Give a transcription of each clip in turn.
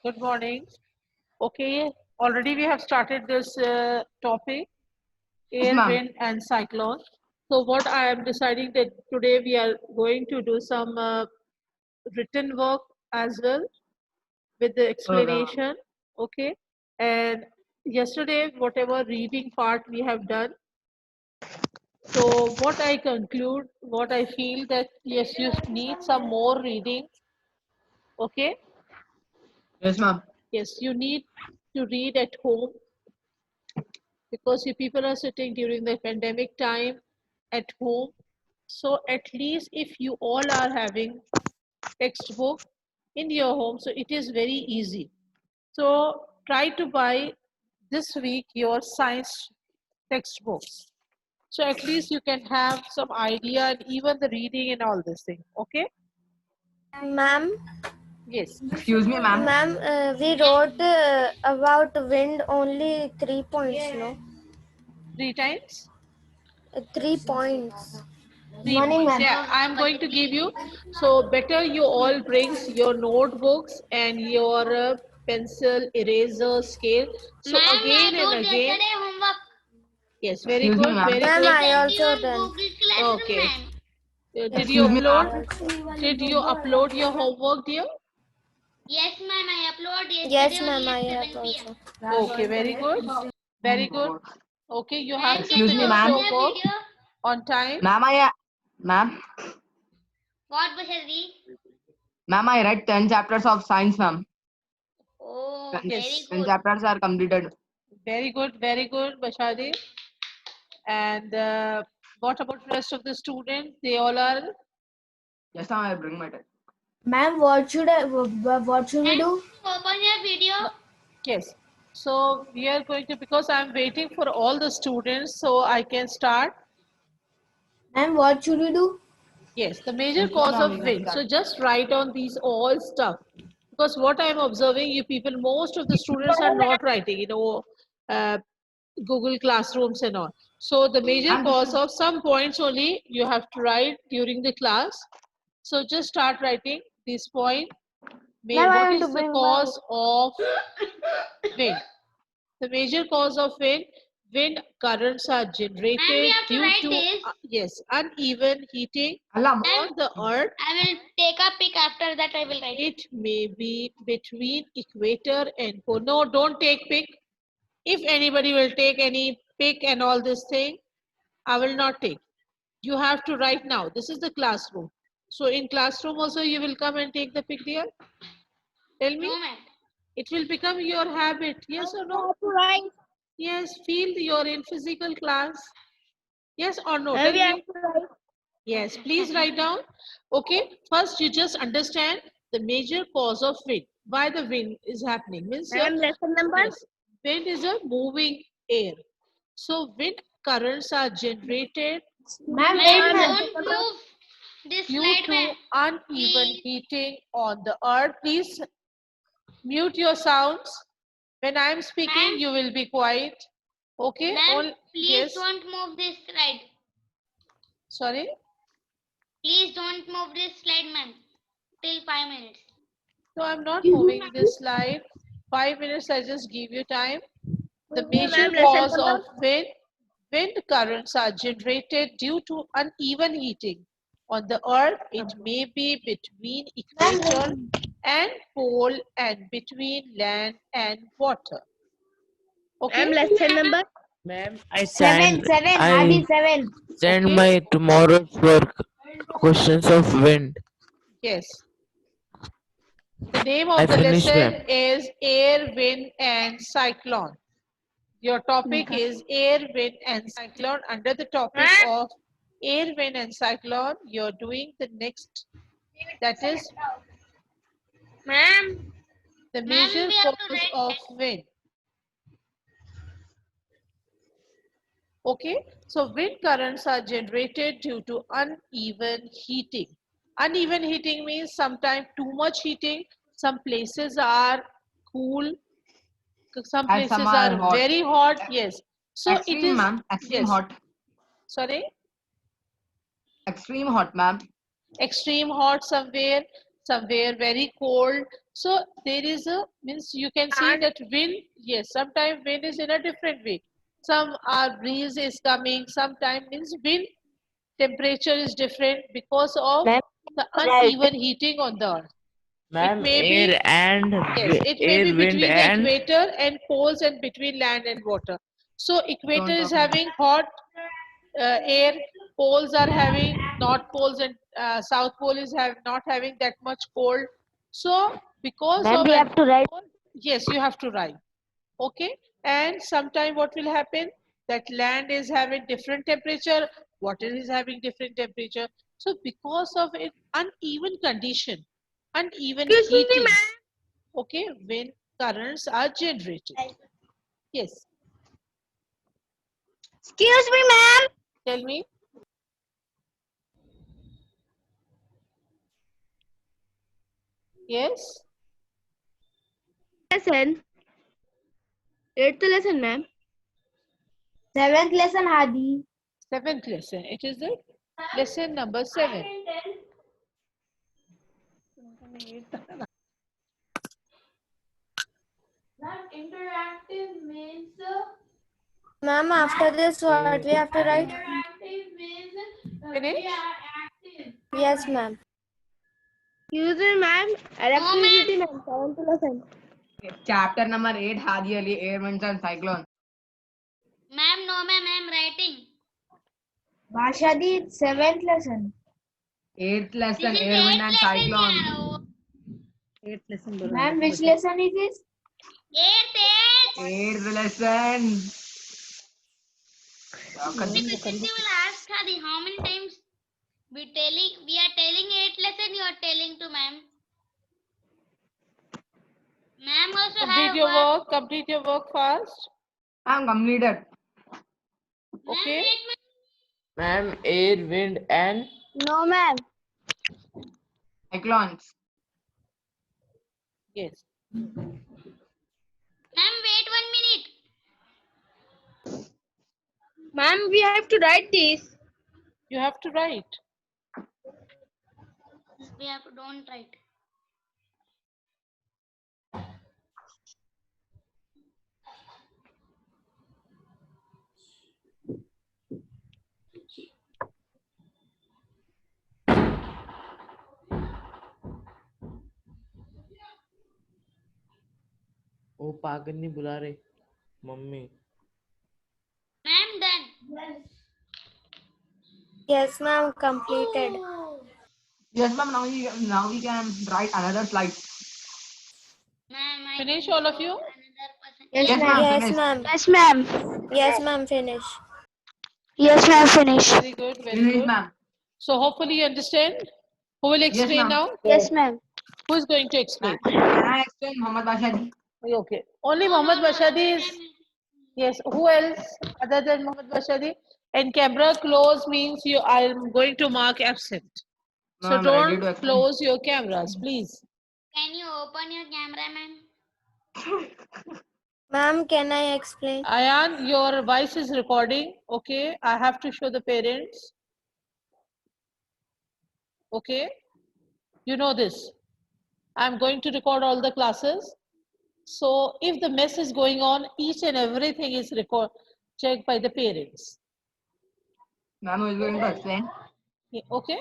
Good morning. Okay, already we have started this topic, Yes, air, ma'am. wind, and cyclone. So what I am deciding that today we are going to do some written work as well with the Okay, ma'am. explanation. Okay, and yesterday whatever reading part we have done. So what I conclude, what I feel that yes, you need some more reading. Okay, Yes, ma'am. yes, you need to read at home because you people are sitting during the pandemic time at home. So at least if you all are having textbook in your home, so it is very easy. So try to buy this week your science textbooks. So at least you can have some idea and even the reading and all this thing. Okay? Ma'am, Yes. Excuse me, ma'am. we wrote about wind only 3 points, no? 3 times? 3 points. 3 points. Yeah, I'm going to give you. So better you all brings your notebooks and your pencil, eraser, scale. So Ma'am, again I and do again. yesterday homework. Yes, very Excuse me, good, ma'am. very Ma'am, good. I Send you also on done. Google Classroom, Okay. ma'am. Did you Excuse me, upload? ma'am. Did you upload your homework, dear? Yes, ma'am, I upload Yes, yesterday ma'am, only I at have 7 p.m. also. Okay, very good. Very good. Okay, you have Ma'am, to can Excuse you me, finish drop me ma'am. your a work video? on time. Ma'am, What, Bashadi? I read 10 chapters of science, ma'am. Oh, 10, very Yes, 10 good. chapters are completed. very good, Bashadi. And what about rest of the students? They all are. Yes, ma'am, I bring my text. Ma'am, what should we Ma'am, do? open your video. No. Yes. So we are going to, because I'm waiting for all the students so I can start. Ma'am, what should we do? Yes, the major Yes, cause ma'am, we of can wind. start. So just write on these all stuff. Because what I'm observing, you people, most of the students are not writing, uh, Google Classrooms and all. So the major Ma'am, this cause is of some points only you have to write during the class. So just start writing this point. What is the cause of wind? The major cause of wind currents are Ma'am, we generated have to due write to, this. yes, uneven heating Allah. Ma'am, on the earth. I will take a pic after that I will write. It may be between equator and pole. No, don't take pic. If anybody will take any pic and all this thing, I will not take. You have to write now. This is the classroom. So in classroom also you will come and take the pic there. Tell me. No, ma'am. It will become your habit. Yes or no? Yes. Feel you're in physical class. Yes or no? Tell me. Yes. Please write down. Okay. First, you just understand the major cause of wind. Why the wind is happening means yes, wind is a moving air. So wind currents are generated Ma'am, wait, Ma'am, ma'am. don't move this due slide, to ma'am. uneven Please. heating on the earth. Please mute your sounds. When I am speaking, Ma'am, you will be quiet. Okay? ma'am, All please yes. don't move this slide. Sorry. Please don't move this slide, ma'am. Till 5 minutes. So I'm not moving this slide. 5 minutes. I just give you time. The major cause of wind currents are generated due to uneven heating on the earth. It may be between equator and pole and between land and water. Okay? Ma'am, I Seven, send seven, I Hadi, 7. send Okay. my tomorrow's work questions of wind. Yes. The name I of the finished, lesson ma'am. is air, wind, and cyclone. Your topic is air, wind, and cyclone. Under the topic of air, wind, and cyclone, you're doing the next, that is Ma'am. the Ma'am, major we have to cause write of wind. Okay, so wind currents are generated due to uneven heating. Uneven heating means sometimes too much heating. Some places are cool, some And some places are are hot. very hot. Yes, so it Extreme, is, ma'am. Extreme yes, hot. sorry, Extreme hot, ma'am. extreme hot somewhere. somewhere very cold. So there is a, means you can see that wind, yes, sometimes wind is in a different way. Some are breeze is coming, sometimes means wind temperature is different because of Ma'am, the right. uneven heating on the earth. Ma'am, may air be, and yes, it may air, be wind between the and equator and poles and between land and water. So equator Don't is talk about having hot air, poles are having, north poles and south pole is not having that much cold. So because Ma'am, of we an, have to write. yes, you have to write. Okay, and sometime what will happen, that land is having different temperature, water is having different temperature. So because of an uneven condition, uneven heating, okay, when currents are generated. Yes, Excuse me, ma'am. tell me. Yes, Lesson. 8th lesson, ma'am. 7th lesson, Hadi. seventh lesson, it is the lesson number 7. Interactive means Ma'am, after this, what we have to write? interactive means Finish? we are active. Yes, ma'am. Excuse me, ma'am. Electricity, ma'am. 7th lesson. Chapter number 8, Hadi Ali, air, winds and cyclone. Ma'am, no ma'am, I am writing. Bashadi, 7th lesson. 8th lesson, This is air, wind 8th and lesson. cyclone. Yeah. Ma'am, which lesson is this? 8th. 8th lesson. Kriti will ask Hadi how many times we are telling 8th lesson, you are telling to ma'am. Ma'am also Complete have your work. work, complete your work fast. I'm completed. Okay. ma'am, air, wind and No, ma'am. Cyclones. Yes. Ma'am, wait 1 minute. Ma'am, we have to write this. You have to write. We have to don't write. वो पागल नहीं बुला रहे mummy. Ma'am, done. Yes, ma'am. Completed. Yes, ma'am. Now we can write another slide. Ma'am, I Finish think all of so. you? Another person. Yes, Yes, ma'am. ma'am. Yes, Finish. ma'am. Yes, ma'am. Yes, ma'am. Finish. Yes, ma'am. Finish. Very good, very Finish, good. ma'am. So hopefully you understand. Who will explain ma'am. now? Yes, ma'am. Who is going to explain? Can I explain, Muhammad Bashadi? Okay. Only Mohammad Bashadi is, yes, who else other than Mohammad Bashadi? And camera close means you, I'm going to mark absent. No, So I'm ready to don't explain. close your cameras, please. Can you open your camera, ma'am? Ma'am, can I explain? Ayan, your voice is recording. Okay. I have to show the parents. Okay. You know this. I'm going to record all the classes. So if the mess is going on, each and everything is checked by the parents. Ma'am, who is going to explain? Okay.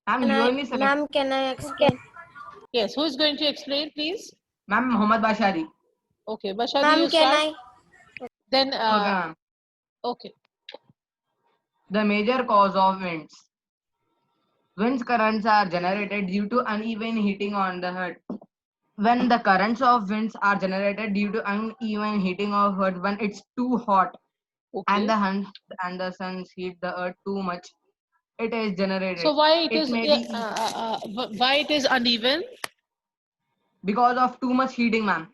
Ma'am, Can you I, only select. ma'am, can I explain? Yes. Who is going to explain, please? Ma'am, Muhammad Bashadi. Okay. Bashadi, Ma'am, you can start. I? Then, Okay, ma'am. okay. The major cause of winds. Winds currents are generated due to uneven heating on the earth. When the currents of winds are generated due to uneven heating of earth, when it's too hot and Okay. the suns heat the earth too much, it is generated. So why it is may be why it is uneven? because of too much heating, ma'am.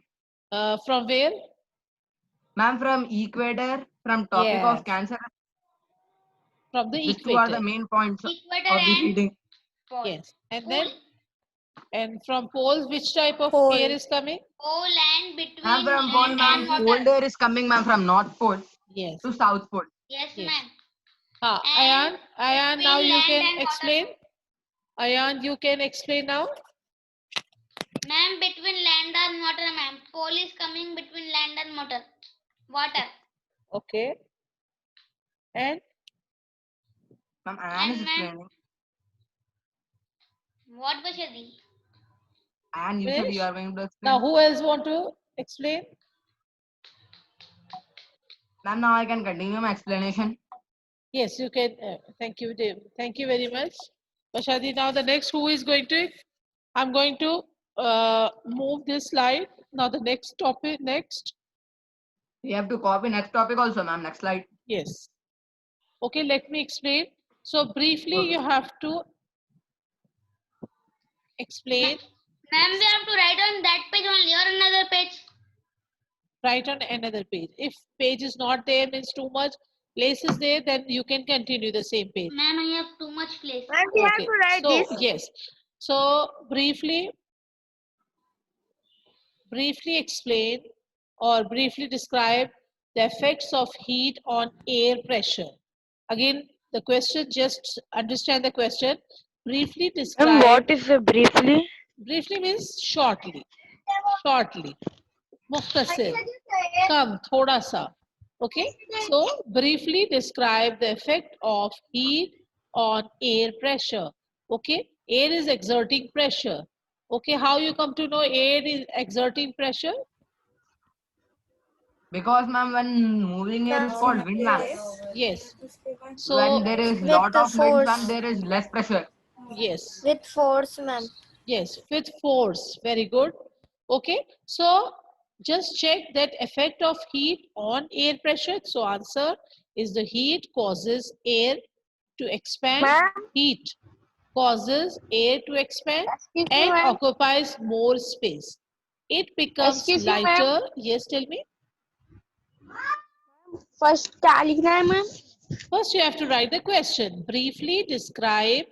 From where? Ma'am, from equator, from topic Yes. of Cancer, From the these two are the equator. main points Equator of the and heating. pole. Yes. And Pole. then, and from poles, which type of Pole. air is coming? Pole and between Ma'am, from land pole, and ma'am, water. cold air is coming, ma'am, from North Pole Yes. to South Pole. Yes, Yes. ma'am. Ayan, now between you land can and water. explain. Ayan, you can explain now. Ma'am, between land and water, ma'am. Pole is coming between land and water. Okay. And Ma'am, Anne is And ma'am, explaining. what Bashadi? Anne, you said you finish. are going to Now, explain. who else want to explain? Ma'am, now I can continue my explanation. Yes, you can. Thank you, Dave. Thank you very much. Bashadi, now the next who is going to? I'm going to move this slide. Now the next topic, next. We have to copy next topic also, ma'am. Next slide. Yes. Okay, let me explain. So briefly, Okay. you have to explain. Ma'am, we have to write on that page only or another page. Write on another page. If page is not there, means too much place is there, then you can continue the same page. Ma'am, I have too much place. Ma'am, we have Okay. to write So this. yes. So briefly explain or briefly describe the effects of heat on air pressure. Again, the question, just understand the question. Briefly Ma'am, describe. what is the briefly? Briefly means shortly. Shortly. मुख्तसर. Come, thoda sa. Okay. So briefly describe the effect of heat on air pressure. Okay. Air is exerting pressure. Okay. How you come to know air is exerting pressure? Because, ma'am, when moving air is called wind, ma'am. Yes. So When there is With lot the of wind, ma'am, force. there is less pressure. yes. With force, ma'am. Yes, with force. Very good. Okay, so just check that effect of heat on air pressure. So answer is the heat causes air to expand. Ma'am? Heat causes air to expand Excuse me, and ma'am. occupies more space. It becomes Excuse me, ma'am. lighter. Yes, tell me. First क्या लिखना है ma'am? First, you have to write the question. Briefly describe.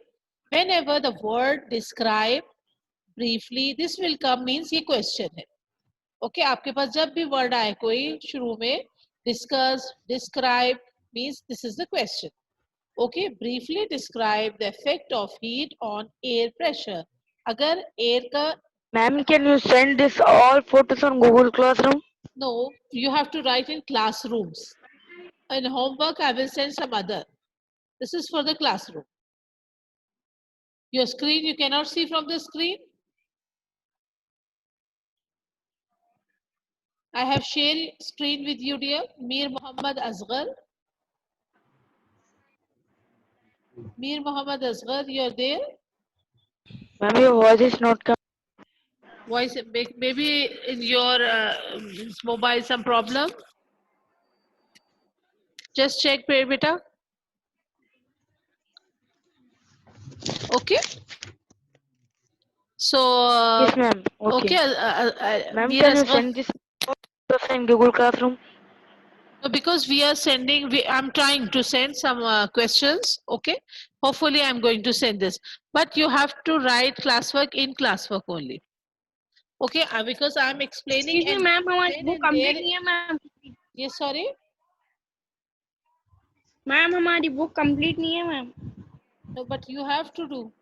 Whenever the word describe, briefly, this will come means ये question है. Okay, आपके पास जब भी word आए कोई शुरू में discuss, describe means this is the question. Okay, briefly describe the effect of heat on air pressure. अगर air का Ma'am, can you send this all photos on Google Classroom? no, you have to write in classrooms. In homework, I will send some other. This is for the classroom. Your screen, you cannot see from the screen. I have shared screen with you, dear. Mir Muhammad Asghar. Mir Muhammad Asghar, you're there? Ma'am, your voice is not coming. Voice, maybe in your mobile some problem. Just check, beta. Okay. So, Yes, ma'am. okay. Okay. Ma'am, Mir can you Asghar. send this photos in Google Classroom? No, because we are sending, I'm trying to send some questions. Okay. Hopefully, I'm going to send this. But you have to write classwork in classwork only. Okay. Because I'm explaining. Excuse me, ma'am, हमारी then book and complete there- नहीं है, ma'am. Yes, sorry. Ma'am, हमारी book complete नहीं है, ma'am. No, but you have to do.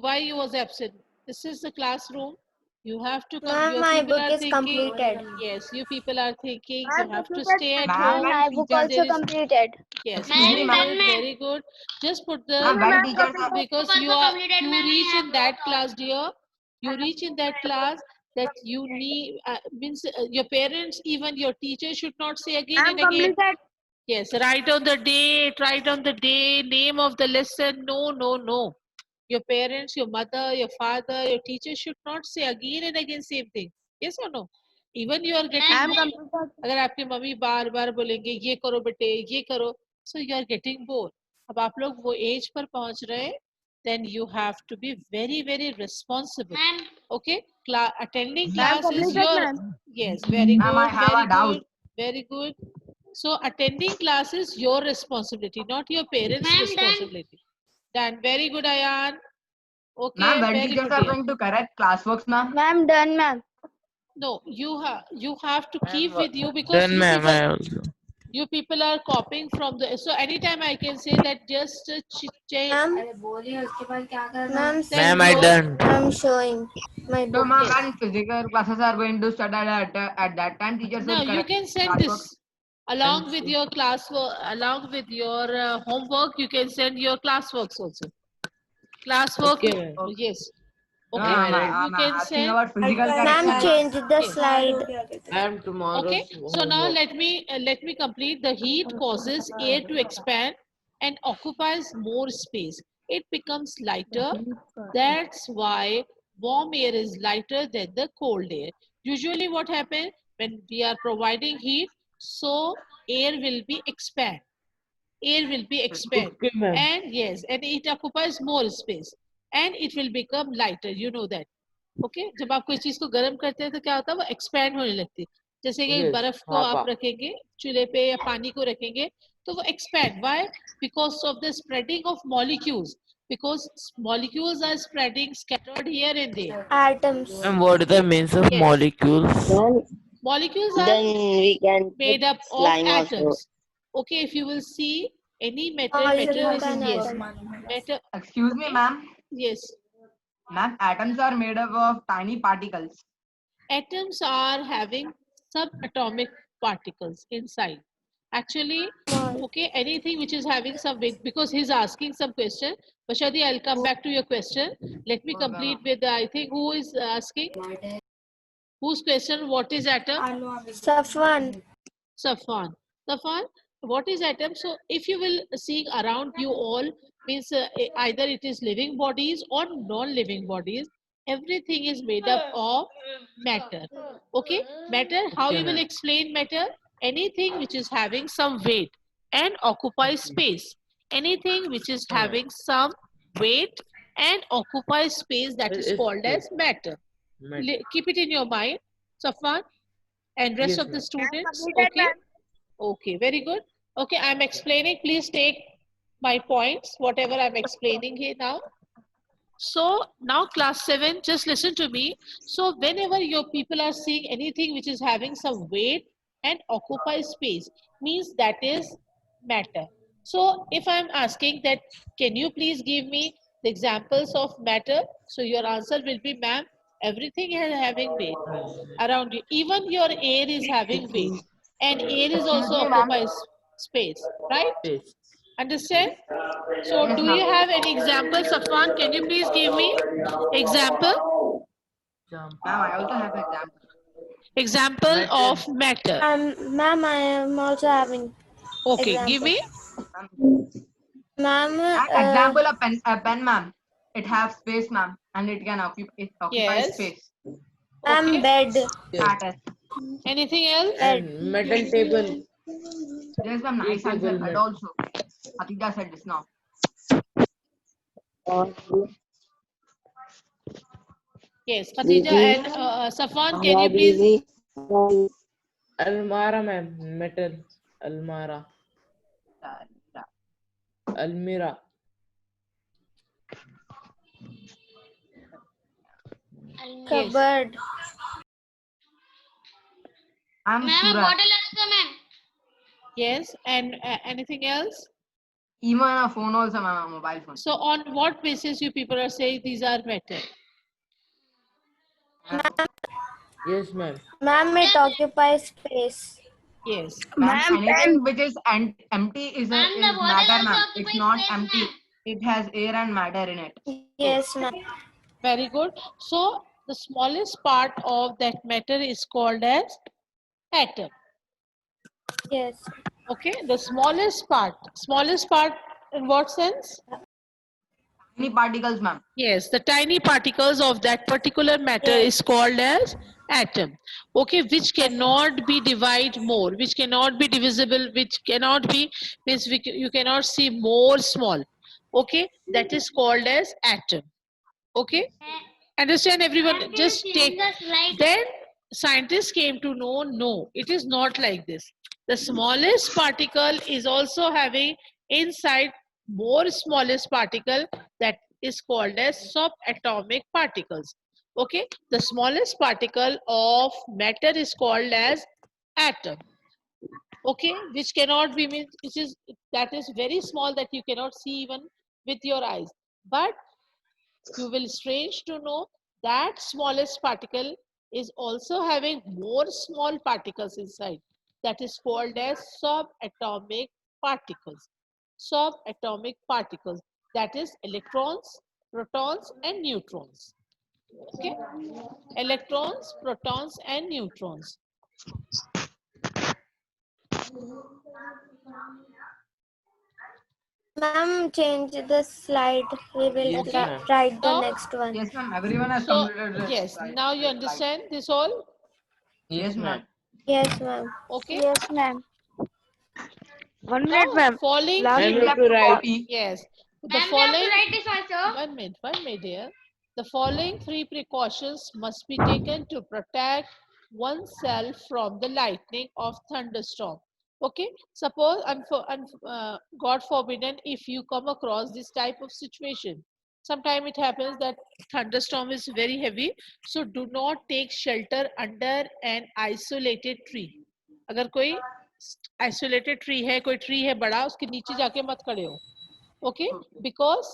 Why you was absent? This is the classroom. You have to come. Ma'am, Your my people book are is thinking. completed. Yes, you people are thinking. You Ma'am, have to computer stay at Ma'am, home. My book teachers- also There is- completed. Yes, Excuse very me, good, ma'am. very good. Just put the Ma'am, when teachers are because Book you also are completed, you ma'am. I reach have in that wrote class, dear. You reach in that class that you need means your parents, even your teacher should not say again Ma'am, and again. completed. Yes, write on the date, write on the day, name of the lesson. No, no, no. Your parents, your mother, your father, your teacher should not say again and again same thing. Yes or no? Even you are getting Ma'am, bored. completed. अगर आपकी mummy बार बार बोलेंगे ये करो बेटे ये करो, so you are getting bored. अब आप लोग वो एज पर पहुंच रहे हैं, then you have to be very very responsible. Ma'am, Okay, attending Ma'am, class is completed, your ma'am. yes, very Ma'am, I good, have very a doubt. good, very good. So attending class is your responsibility, not your parents' Ma'am, done. responsibility. Done. Very good, Ayan. Okay, Ma'am, when very teachers good. are Dear. going to correct classworks, ma'am. Ma'am, done, ma'am. No, you have to keep with you because Done, you ma'am. people I also. You people are copying from the, so anytime I can say that just change. Ma'am, Ma'am, I done. I'm showing my So, book. ma'am, when physical classes are going to start at that time, teachers Now will you correct can send classwork. this along with your classwork, along with your homework. You can send your classworks also. Classwork, Okay, ma'am. yes. No, Okay, I'm you can asking send. about physical Ma'am, correction. change the Yes. slide. Ma'am, tomorrow's Okay, so now homework. let me complete. The heat causes air to expand and occupies more space. It becomes lighter. That's why warm air is lighter than the cold air. Usually what happens when we are providing heat, so air will be expand. Air will be expand. Okay, ma'am. And yes, and it occupies more space and it will become lighter. You know that. Okay जब आप कोई चीज को गर्म करते हैं तो क्या होता है वो एक्सपैंड होने लगती है जैसे कि Yes, बर्फ को हाँ, आप रखेंगे चूल्हे पे या पानी को रखेंगे तो वो expand why because of the spreading of molecules because molecules are spreading scattered here and there. Atoms. And what is the means of Yes. molecules? Molecules are Then we can made put up of slime also. atoms. Okay, if you will see any matter, Oh, matter you is can yes, atom. matter Excuse me, ma'am. yes. Ma'am, atoms are made up of tiny particles. Atoms are having subatomic particles inside. Actually, okay, anything which is having some weight, because he's asking some question. Bashadi, I'll come back to your question. Let me complete with, I think, who is asking? Whose question? What is atom? Safwan. Safwan. Safwan, what is atom? So if you will see around you all, means either it is living bodies or non-living bodies, everything is made up of matter. Okay, matter, how Okay, you will ma'am. explain matter? Anything which is having some weight and occupies space. Anything which is ma'am. having some weight and occupies space, that is It's called as matter. matter. Keep it in your mind, Safwan, and rest Yes, of the ma'am. students. Okay. Okay, very good. Okay, I'm explaining. Please take my points, whatever I'm explaining here now. So now class 7, just listen to me. So whenever your people are seeing anything which is having some weight and occupies space, means that is matter. So if I'm asking that, can you please give me the examples of matter? So your answer will be, ma'am, everything is having weight around you. Even your air is having weight. And air is Excuse also me, ma'am. occupies space, right? Yes. Understand? So Yes, do ma'am. you have any example, Safwan? Can you please give me example? Jump. Ma'am, I also have example. Example Matter. of matter. Ma'am, I am also having Okay, give me. Ma'am, Example, a pen, ma'am. It has space, ma'am, and it can occupy Yes. space. ma'am, Okay. bed. Yes. Matter. Anything else? And metal table. Yes, ma'am. Nice Table answer. But mat. also, Hatija said this now. Yes, Khatija and Safwan, can you please? Almara, ma'am. Metal. Almara. Almira. Yes. Cupboard. I'm Ma'am, Suraj. bottle also, ma'am. Yes, and anything else? Even a phone also, ma'am, a mobile phone. So on what basis you people are saying these are matter? Yes, ma'am. Ma'am, it occupies space. Yes. Ma'am, anything which is empty is Ma'am, the bottle matter, also ma'am. It's occupies not space, empty. ma'am. It has air and matter in it. Yes, ma'am. Very good. So the smallest part of that matter is called as atom. Yes. Okay, the smallest part. Smallest part in what sense? Tiny particles, ma'am. Yes, the tiny particles of that particular matter is called as atom. Okay, which cannot be divided more, which cannot be divisible, which cannot be, means you cannot see more small. Okay, that is called as atom. Okay, understand everyone? Ma'am, can Just you take. change the slide? Then scientists came to know, no, it is not like this. The smallest particle is also having inside more smallest particle, that is called as subatomic particles. Okay, the smallest particle of matter is called as atom. Okay, which cannot be means, which is that is very small that you cannot see even with your eyes. But you will strange to know that smallest particle is also having more small particles inside. That is called as subatomic particles. Subatomic particles. That is electrons, protons, and neutrons. Okay, electrons, protons, and neutrons. Ma'am, change the slide. We will Yes, Okay. ma'am. write the Now, next one. Yes, ma'am. Everyone has so completed this. yes, now you understand this all. Yes, ma'am. Yes, ma'am. Okay. Yes, ma'am. 1 Now minute, ma'am. falling Last Ma'am, three. you minute. have to write. Copy. Yes, the Ma'am, we have to following. write this also. 1 minute, dear. The following 3 precautions must be taken to protect oneself from the lightning of thunderstorm. Okay, suppose God forbidden, if you come across this type of situation, sometimes it happens that thunderstorm is very heavy, so do not take shelter under an isolated tree. अगर कोई isolated tree है, कोई tree है बड़ा, उसके नीचे जाके मत खड़े हो. Okay, because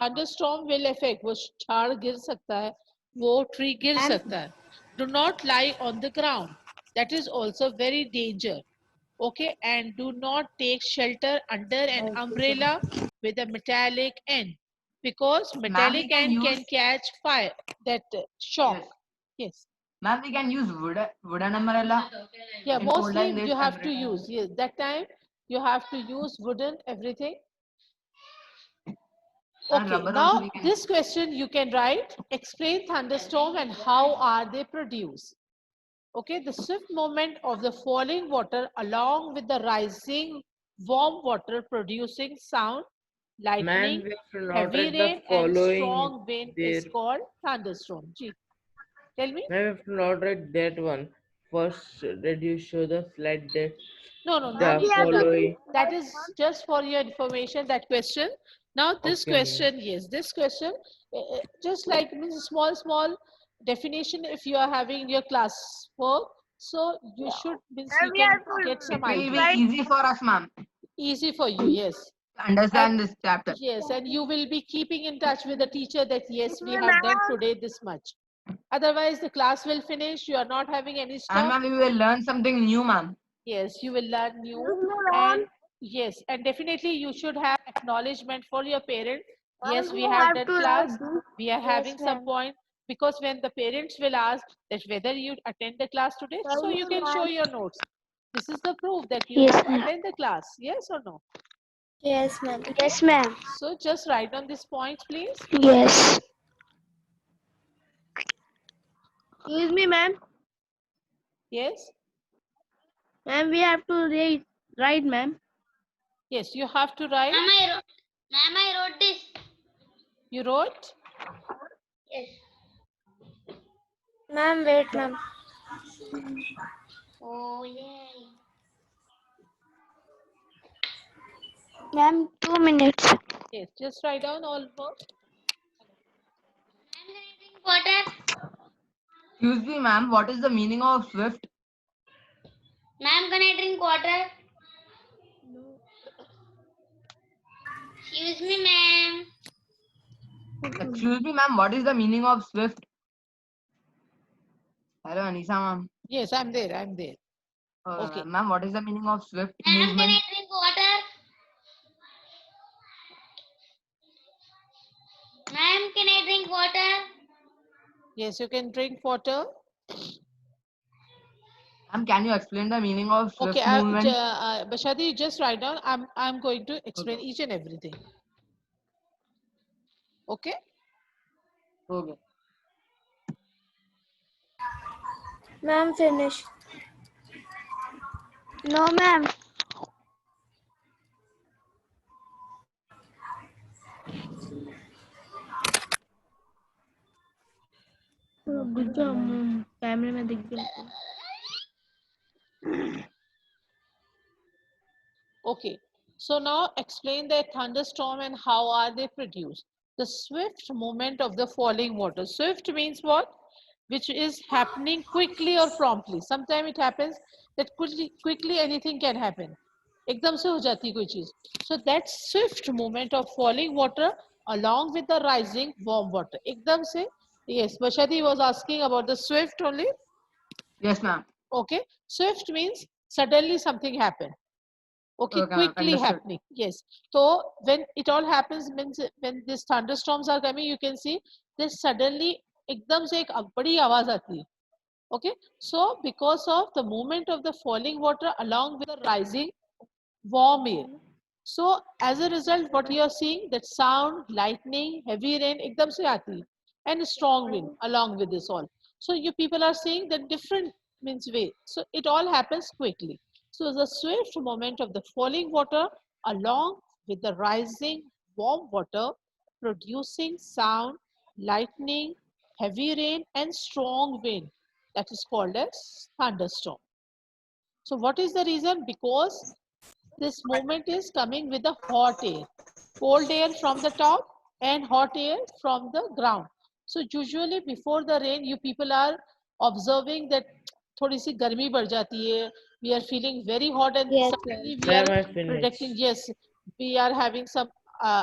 thunderstorm will affect, वो झाड़ गिर सकता है, वो tree गिर सकता है. Do not lie on the ground. That is also very danger. Okay, and do not take shelter under an umbrella with a metallic end, because Ma'am, we metallic can end use. can catch fire, that shock. Yes. Yes. Ma'am, we can use wooden umbrella. Yeah, In cold mostly and this you have to temperature. use, yes, that time you have to use wooden everything. And Okay, rubber also now we can this use. question you can write, explain thunderstorm and how are they produced. Okay, the swift movement of the falling water along with the rising warm water producing sound, Ma'am, lightning, we have to not heavy write the rain and following strong wind there. is called thunderstorm. Ji, tell me. Ma'am, we have to not write that one. First, did you show the slide that No, no, no the need to write. following? That is just for your information, that question. Now this Okay, ma'am. question, yes, this question, just like means small definition if you are having in your class work. So you should means you can get some It will idea. be easy for us, ma'am, Easy for you, yes. to understand And this chapter. yes, and you will be keeping in touch with the teacher that yes, we have done today this much. Otherwise, the class will finish. You are not having any And stop. ma'am, we will learn something new, ma'am. Yes, you will learn new. And yes, and definitely you should have acknowledgement for your parents. Yes, we have done class. We are having some point, because when the parents will ask that whether you attend the class today, so you can show your notes. This is the proof that you attend the class. Yes or no? Yes, ma'am. Yes, ma'am. So just write on these points, please. Yes. Excuse me, ma'am. Yes. Ma'am, we have to write, ma'am. Yes, you have to write. Ma'am, I wrote this. You wrote. Yes. Ma'am, wait, ma'am. Oh, yeah. Ma'am, 2 minutes. Yes, just write down all work. Ma'am, can I drink water? Excuse me, ma'am, what is the meaning of swift? Ma'am, can I drink water? Excuse me, ma'am. Excuse me, ma'am, what is the meaning of swift? Hello, Anisa, ma'am. Yes, I'm there. I'm there. Okay. Ma'am, what is the meaning of swift Ma'am, can movement? I drink water? Ma'am, can I drink water? Yes, you can drink water. Ma'am, can you explain the meaning of swift Okay, movement? Bashadi, you just write down. I'm going to explain each and everything. Okay. Okay. Ma'am, finish. No, ma'am. कैमरे में दिख गया Okay. So now explain the thunderstorm and how are they produced. The swift movement of the falling water. Swift means what? which is happening quickly or promptly. Sometimes it happens that quickly anything can happen. एकदम से हो जाती है कोई चीज. So that swift movement of falling water along with the rising warm water. एकदम से. Yes, Bashadi was asking about the swift only. Yes, ma'am. Okay, swift means suddenly something happened. Okay, Okay, ma'am. quickly Understood. happening. Yes. So when it all happens means when these thunderstorms are coming, you can see there's suddenly एकदम से एक बड़ी आवाज आती है. Okay, so because of the movement of the falling water along with the rising warm air, so as a result, what you are seeing, that sound, lightning, heavy rain, ekdam se aati hai, and strong wind along with this all. So you people are seeing that different means way. So it all happens quickly. So the swift movement of the falling water along with the rising warm water, producing sound, lightning, heavy rain, and strong wind. That is called as thunderstorm. So what is the reason? Because this movement is coming with the hot air, cold air from the top and hot air from the ground. So usually before the rain, you people are observing that थोड़ी सी गर्मी बढ़ जाती है. We are feeling very hot and Yes, suddenly we Ma'am, are I predicting, finished. yes, we are having some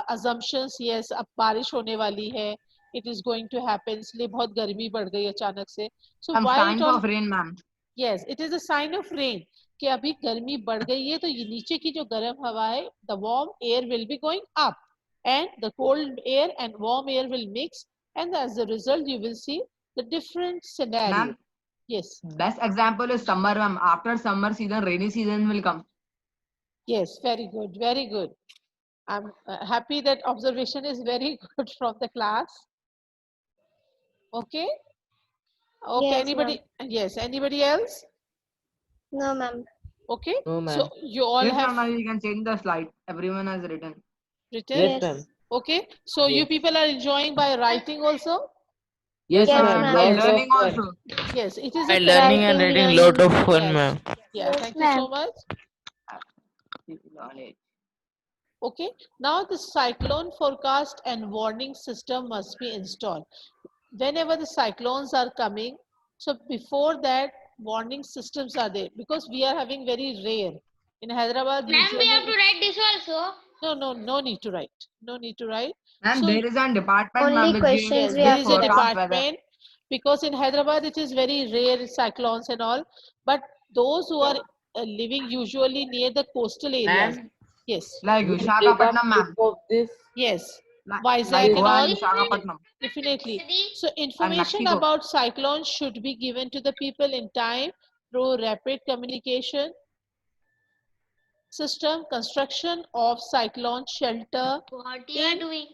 assumptions, yes, अब बारिश होने वाली है. It is going to happen. इसलिए बहुत गर्मी बढ़ गई अचानक से. So Some why it signs all? of rain, ma'am. Yes, it is a sign of rain. कि अभी गर्मी बढ़ गई है तो ये नीचे की जो गर्म हवा है, the warm air will be going up and the cold air and warm air will mix, and as a result you will see the different scenario. Ma'am, Yes, best example is summer, ma'am. After summer season, rainy season will come. yes, very good, very good. I'm happy that observation is very good from the class. Okay, okay, Yes, anybody? Yes, anybody else? no, ma'am. Okay, No, so ma'am. you all Yes, have ma'am. You can change the slide. Everyone has written. written. Yes, Yes. ma'am. Okay, so you Yes. people are enjoying by writing also. Yes, Yes, ma'am. ma'am. While Lots of learning fun. also. Yes, it is By a learning and Writing, reading, lot learning. of fun, yes. ma'am. Yeah, Yes, thank you so ma'am. much. Knowledge. Okay, now the cyclone forecast and warning system must be installed. Whenever the cyclones are coming, so before that, warning systems are there because we are having very rare. In Hyderabad, Ma'am, we have to usually, write this also. no need to write. No need to write. Ma'am, So, there is a department, ma'am, Only which questions yes, gives we there this have is to a write. forecast weather. department because in Hyderabad it is very rare cyclones and all. But those who are living usually near the coastal areas, Ma'am, yes, Like will you take a Visakhapatnam, clip ma'am. of this? yes, Like Vizag and Goa and all, Visakhapatnam definitely. So and information Mexico. about cyclones should be given to the people in time through rapid communication system, construction of cyclone shelter What you are in doing?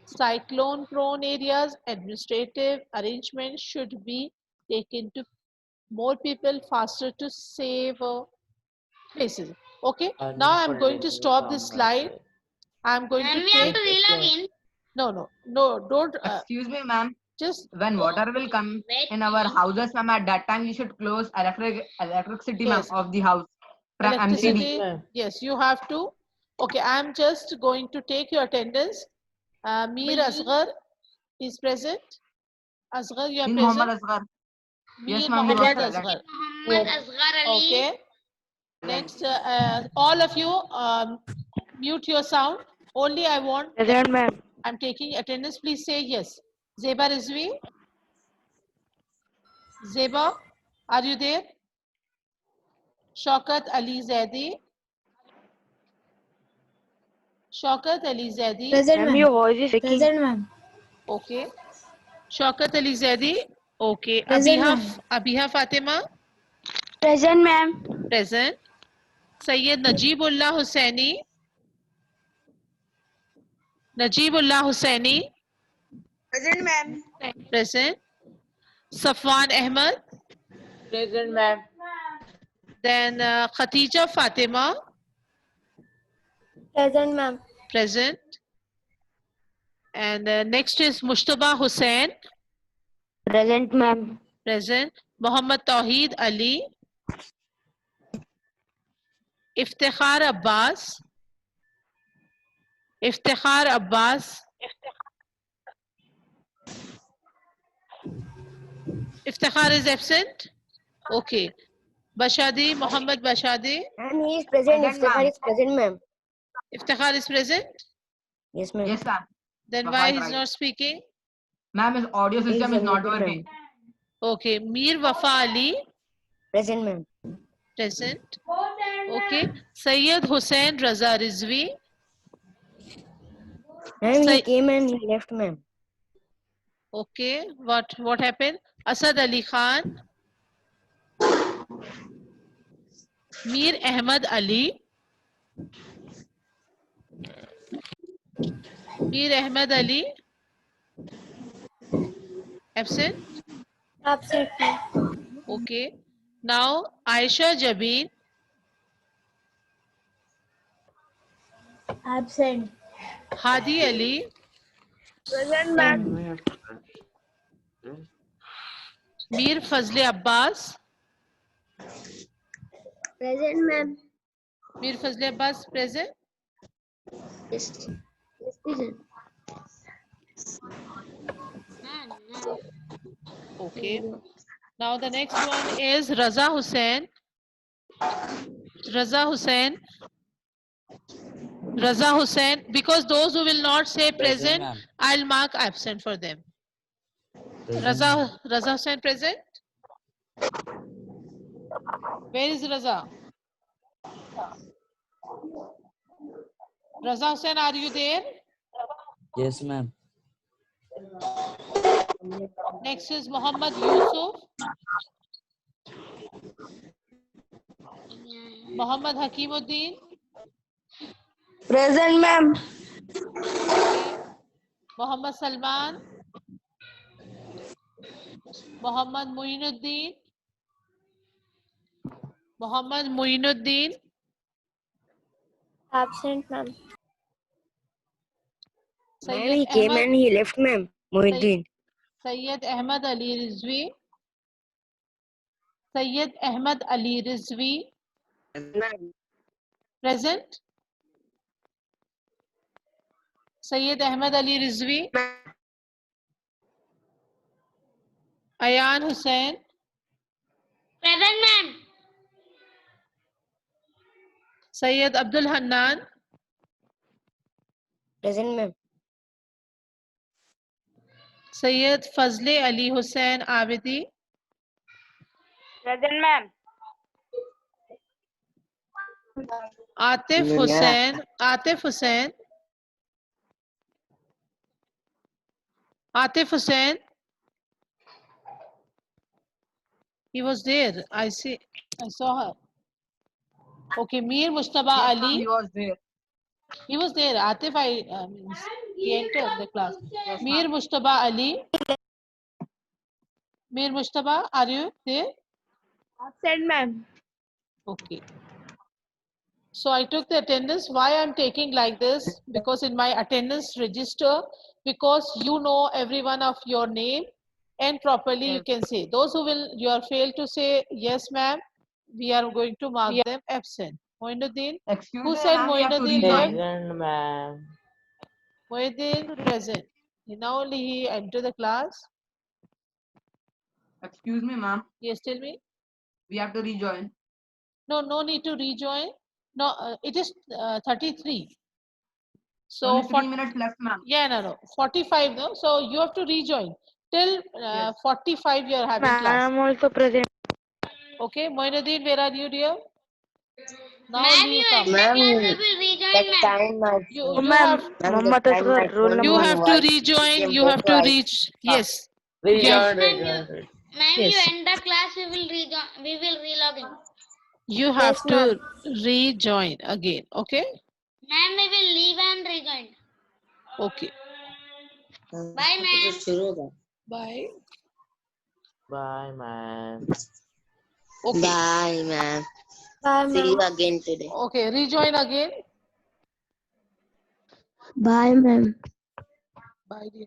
cyclone prone areas, administrative arrangements should be taken to more people faster to save places. Okay, now I'm going to stop this slide. I'm going Ma'am, to we have take, to relog in. no, don't, Excuse me, ma'am. just, When water will come in our houses, ma'am, at that time you should close electricity, ma'am, yes, of the house from Yes, MCB. electricity, ma'am. yes, you have to. Okay, I'm just going to take your attendance. Mir Asghar is present. Asghar, you are Means present. Muhammad Asghar. Yes, Mir ma'am, he was Mohammad present. Asghar. Muhammad Asghar Ali. Okay. Next, all of you mute your sound. Only I want, Present, ma'am. I'm taking attendance. Please say yes. Zeba Rizvi. Zeba, are you there? Shaukat Ali Zaidi. Shaukat Ali Zaidi. Present, ma'am. Your voice is breaking. Present, ma'am. Okay. Shaukat Ali Zaidi. Okay. Present, Abiha, ma'am. Abiha Fatima. Present, ma'am. Present. Sayyid Najibullah Hussaini. Najibullah Hussaini. Present, ma'am. Present. Safwan Ahmed. Present, ma'am. Then Khatija Fatima. Present, ma'am. Present. And next is Mushtaba Hussain. Present, ma'am. Present. Muhammad Tawheed Ali. Iftikhar Abbas. Iftikhar Abbas. Iftikhar is absent. Okay. Bashadi, Muhammad Bashadi. And he is present. Present, Iftikhar ma'am. is present, ma'am. Iftikhar is present. Yes, ma'am. Yes, ma'am. Then Wafa why is he's right. not speaking? Ma'am, his audio He system is not unmuted, working. ma'am. Okay. Mir Wafa Ali, Present, ma'am. present. Both are Okay. Sayyid Hussain Raza Rizvi. Ma'am, he Say- came and he left, ma'am. Okay. What happened? Asad Ali Khan. Mir Ahmad Ali. Mir Ahmad Ali. Absent. Absent, ma'am. Okay. Now Aisha Jabin. Absent. Hadi Ali. Present, ma'am. Mir Fazli Abbas. Present, ma'am. Mir Fazli Abbas present. Yes. Yes, present. Okay. Now the next one is Raza Hussain. Raza Hussain. Raza Hussain. Because those who will not say present, ma'am. I'll mark absent for them. Present, ma'am. Raza Hussain present. Where is Raza? Raza Hussain, are you there? Yes, ma'am. Next is Muhammad Yusuf. Muhammad Hakimuddin. Present, ma'am. Okay. Muhammad Salman. Muhammad Muinuddin. Muhammad Muinuddin. Absent, ma'am. Ma'am, Sayyid he came Ahmad, and he left, ma'am. Muhyiddin. Sayyid Ahmad Ali Rizvi. Sayyid Ahmad Ali Rizvi. Ma'am. Present. Sayyid Ahmad Ali Rizvi. Ayan Hussain. Present, ma'am. Sayyid Abdul Hannan. Present, ma'am. Sayyid Fazle Ali Hussain Abidi. Present, ma'am. Atif Hussain. Atif Hussain. Atif Hussain. He was there. I see. I saw her. Okay. Mir Mustaba Yes, ma'am, Ali. he was there. He was there. Atif, he entered the class. Yes, Mir ma'am. Mustaba Ali. Mir Mustaba, are you there? Absent, ma'am. Okay. So I took the attendance. Why I'm taking like this? Because in my attendance register, because you know every one of your name and properly you Yes. can say. Those who will, you are failed to say, yes ma'am, we are going to mark them absent. Moinuddin, Excuse who me, said ma'am, we have to Moinuddin rejoin. left? Present, ma'am. Moinuddin present. Now only he entered the class. Excuse me, ma'am, Yes, tell me. we have to rejoin. No, no need to rejoin. No, it is 33. So Only 3 for, minutes left, ma'am. yeah, no, 45. No, so you have to rejoin till Yes. 45. You are having class. also present. Okay, Moinuddin, where are you, dear? Now Ma'am, only you you end come. the class, we will rejoin, ma'am. You have you have to rejoin. You have to reach. Yes, Yes, Rejoin, ma'am, you, rejoin. ma'am, you Yes. end the class, we will rejoin, we will relog in. you have to rejoin again. Okay. Ma'am, we will leave and rejoin. Okay. Bye, ma'am. Bye. Bye, ma'am. Okay. Bye, ma'am. Bye, ma'am. See you again today. Okay. Rejoin again. Bye, ma'am. Bye, dear.